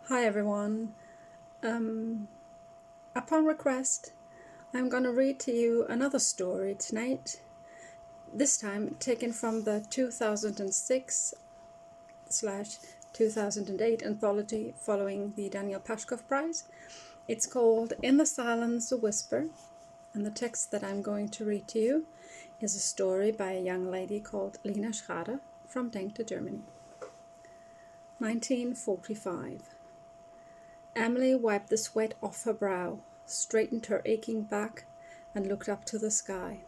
Hi everyone. Upon request, I'm going to read to you another story tonight, this time taken from the 2006/2008 anthology following the Daniel Pashkov Prize. It's called In the Silence a Whisper, and the text that I'm going to read to you is a story by a young lady called Lina Schrader from Denke, Germany. 1945. Emily wiped the sweat off her brow, straightened her aching back, and looked up to the sky.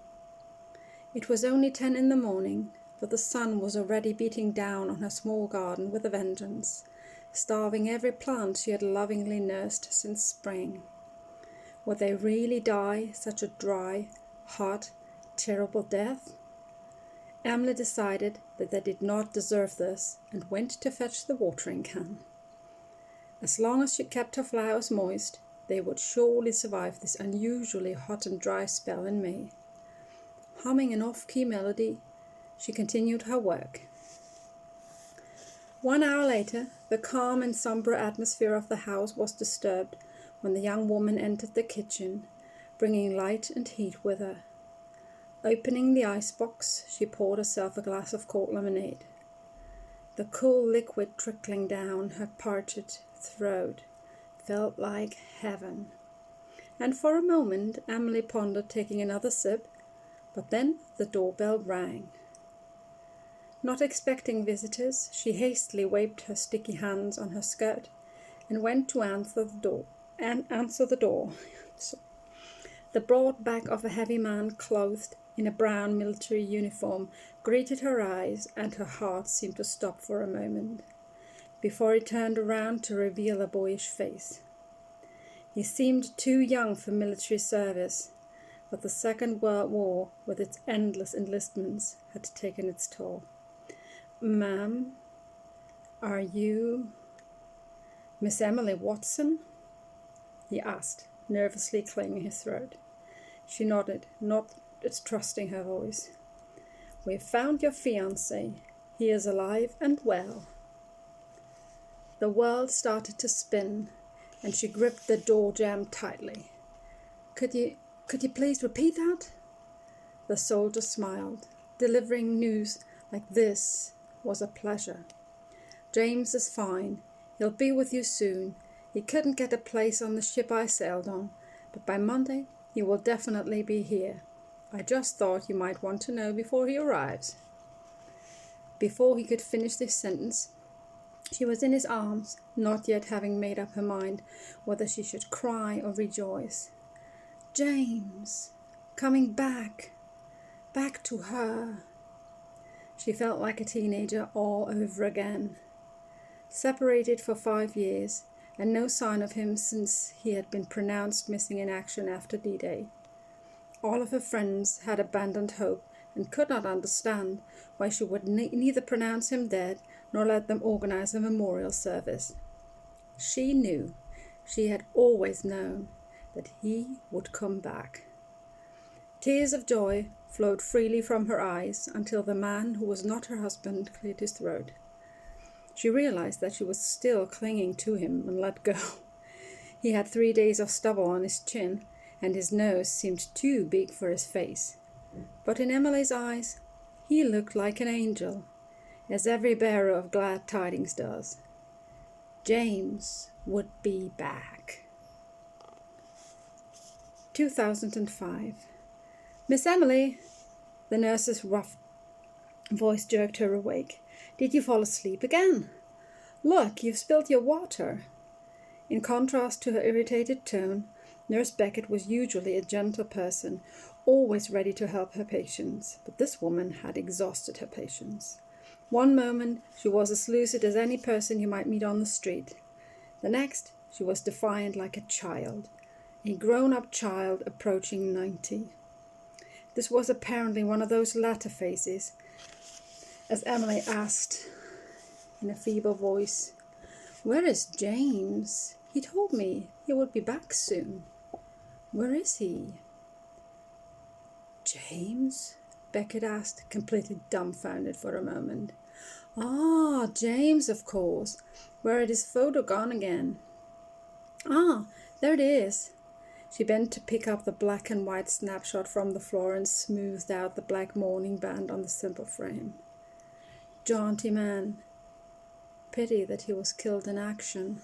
It was only 10 in the morning, but the sun was already beating down on her small garden with a vengeance, starving every plant she had lovingly nursed since spring. Would they really die such a dry, hot, terrible death? Emily decided that they did not deserve this and went to fetch the watering can. As long as she kept her flowers moist, they would surely survive this unusually hot and dry spell in May. Humming an off-key melody, she continued her work. 1 hour later, the calm and sombre atmosphere of the house was disturbed when the young woman entered the kitchen, bringing light and heat with her. Opening the icebox, she poured herself a glass of cold lemonade. The cool liquid trickling down her parched throat felt like heaven. And for a moment Emily pondered taking another sip, but then the doorbell rang. Not expecting visitors, she hastily wiped her sticky hands on her skirt and went to answer the door. The broad back of a heavy man clothed in a brown military uniform greeted her eyes, and her heart seemed to stop for a moment, before he turned around to reveal a boyish face. He seemed too young for military service, but the Second World War, with its endless enlistments, had taken its toll. "Ma'am, are you Miss Emily Watson?" he asked, nervously clearing his throat. She nodded, not trusting her voice. "We've found your fiancé. He is alive and well." The world started to spin, and she gripped the door jamb tightly. Could you please repeat that?" The soldier smiled. Delivering news like this was a pleasure. "James is fine. He'll be with you soon. He couldn't get a place on the ship I sailed on, but by Monday he will definitely be here. I just thought you might want to know before he arrives." Before he could finish this sentence, she was in his arms, not yet having made up her mind whether she should cry or rejoice. James! Coming back! Back to her! She felt like a teenager all over again. Separated for 5 years, and no sign of him since he had been pronounced missing in action after D-Day. All of her friends had abandoned hope and could not understand why she would neither pronounce him dead nor let them organize a memorial service. She knew, she had always known, that he would come back. Tears of joy flowed freely from her eyes until the man who was not her husband cleared his throat. She realized that she was still clinging to him and let go. He had 3 days of stubble on his chin, and his nose seemed too big for his face. But in Emily's eyes, he looked like an angel, as every bearer of glad tidings does. James would be back. 2005. "Miss Emily!" The nurse's rough voice jerked her awake. "Did you fall asleep again? Look, you've spilled your water." In contrast to her irritated tone, Nurse Beckett was usually a gentle person, always ready to help her patients, but this woman had exhausted her patience. One moment she was as lucid as any person you might meet on the street. The next she was defiant like a child, a grown-up child approaching 90. This was apparently one of those latter phases, as Emily asked in a feeble voice, "Where is James? He told me he would be back soon. Where is he?" "James?" Beckett asked, completely dumbfounded for a moment. "Ah, James, of course. Where had his photo gone again? Ah, there it is. She bent to pick up the black and white snapshot from the floor and smoothed out the black mourning band on the simple frame. Jaunty man. Pity that he was killed in action.